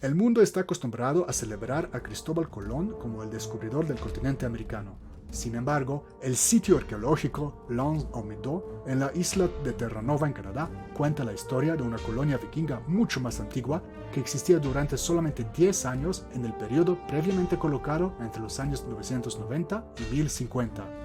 El mundo está acostumbrado a celebrar a Cristóbal Colón como el descubridor del continente americano. Sin embargo, el sitio arqueológico L'Anse au Meadow en la isla de Terranova en Canadá cuenta la historia de una colonia vikinga mucho más antigua que existía durante solamente 10 años en el periodo previamente colocado entre los años 990 y 1050.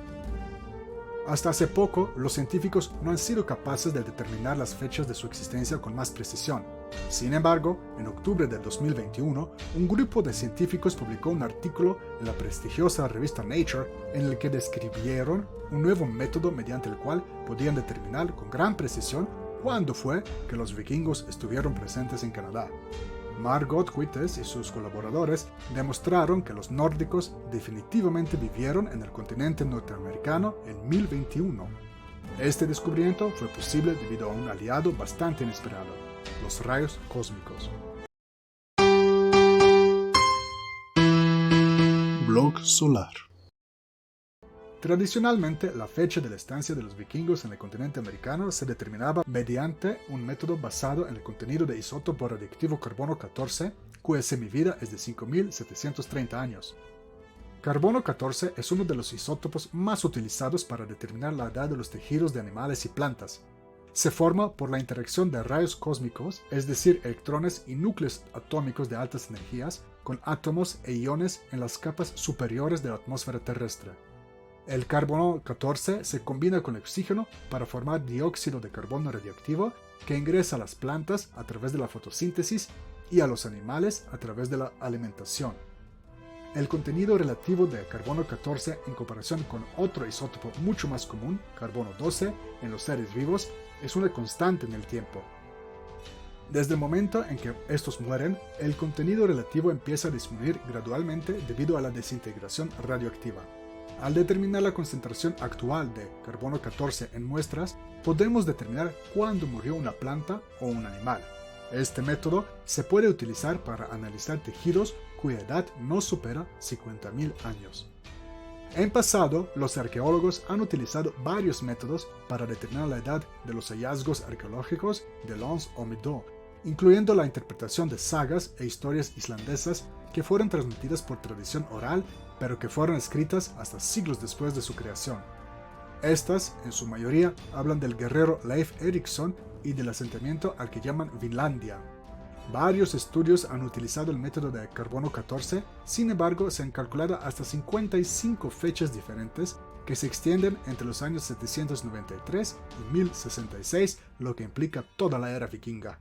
Hasta hace poco, los científicos no han sido capaces de determinar las fechas de su existencia con más precisión. Sin embargo, en octubre del 2021, un grupo de científicos publicó un artículo en la prestigiosa revista Nature en el que describieron un nuevo método mediante el cual podían determinar con gran precisión cuándo fue que los vikingos estuvieron presentes en Canadá. Margot Quites y sus colaboradores demostraron que los nórdicos definitivamente vivieron en el continente norteamericano en 1021. Este descubrimiento fue posible debido a un aliado bastante inesperado: los rayos cósmicos. Blog solar. Tradicionalmente, la fecha de la estancia de los vikingos en el continente americano se determinaba mediante un método basado en el contenido de isótopo radiactivo carbono 14, cuya semivida es de 5.730 años. Carbono 14 es uno de los isótopos más utilizados para determinar la edad de los tejidos de animales y plantas. Se forma por la interacción de rayos cósmicos, es decir, electrones y núcleos atómicos de altas energías, con átomos e iones en las capas superiores de la atmósfera terrestre. El carbono 14 se combina con el oxígeno para formar dióxido de carbono radioactivo que ingresa a las plantas a través de la fotosíntesis y a los animales a través de la alimentación. El contenido relativo de carbono 14 en comparación con otro isótopo mucho más común, carbono 12, en los seres vivos, es una constante en el tiempo. Desde el momento en que estos mueren, el contenido relativo empieza a disminuir gradualmente debido a la desintegración radioactiva. Al determinar la concentración actual de carbono 14 en muestras, podemos determinar cuándo murió una planta o un animal. Este método se puede utilizar para analizar tejidos cuya edad no supera 50.000 años. En pasado, los arqueólogos han utilizado varios métodos para determinar la edad de los hallazgos arqueológicos de L'Anse au Meadow, incluyendo la interpretación de sagas e historias islandesas que fueron transmitidas por tradición oral, pero que fueron escritas hasta siglos después de su creación. Estas, en su mayoría, hablan del guerrero Leif Erikson y del asentamiento al que llaman Vinlandia. Varios estudios han utilizado el método de carbono 14, sin embargo, se han calculado hasta 55 fechas diferentes que se extienden entre los años 793 y 1066, lo que implica toda la era vikinga.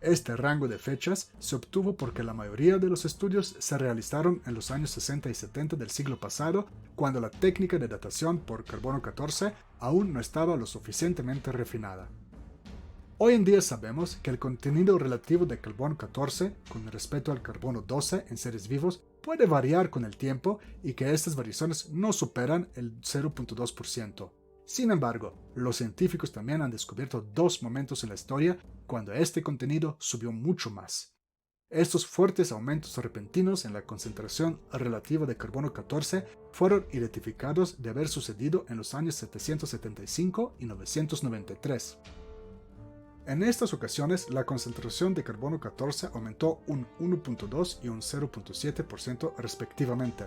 Este rango de fechas se obtuvo porque la mayoría de los estudios se realizaron en los años 60 y 70 del siglo pasado, cuando la técnica de datación por carbono 14 aún no estaba lo suficientemente refinada. Hoy en día sabemos que el contenido relativo de carbono 14 con respecto al carbono 12 en seres vivos puede variar con el tiempo y que estas variaciones no superan el 0.2%. Sin embargo, los científicos también han descubierto dos momentos en la historia cuando este contenido subió mucho más. Estos fuertes aumentos repentinos en la concentración relativa de carbono 14 fueron identificados de haber sucedido en los años 775 y 993. En estas ocasiones, la concentración de carbono 14 aumentó un 1.2 y un 0.7% respectivamente.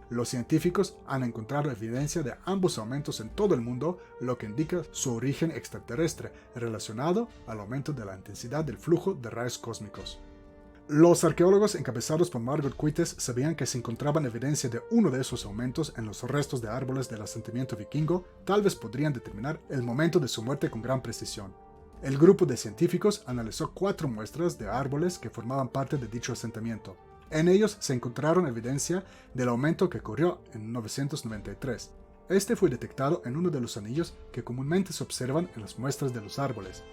Los científicos han encontrado evidencia de ambos aumentos en todo el mundo, lo que indica su origen extraterrestre, relacionado al aumento de la intensidad del flujo de rayos cósmicos. Los arqueólogos encabezados por Margot Quites sabían que si encontraban evidencia de uno de esos aumentos en los restos de árboles del asentamiento vikingo, tal vez podrían determinar el momento de su muerte con gran precisión. El grupo de científicos analizó 4 muestras de árboles que formaban parte de dicho asentamiento. En ellos se encontraron evidencia del aumento que ocurrió en 1993. Este fue detectado en uno de los anillos que comúnmente se observan en las muestras de los árboles.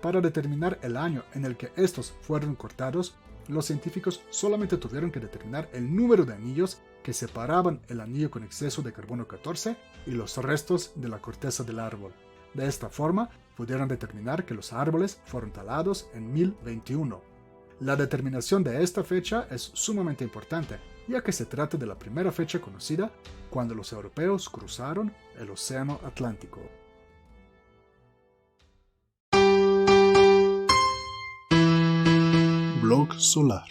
Para determinar el año en el que estos fueron cortados, los científicos solamente tuvieron que determinar el número de anillos que separaban el anillo con exceso de carbono 14 y los restos de la corteza del árbol. De esta forma, pudieron determinar que los árboles fueron talados en 1021. La determinación de esta fecha es sumamente importante, ya que se trata de la primera fecha conocida cuando los europeos cruzaron el Océano Atlántico. Blog solar.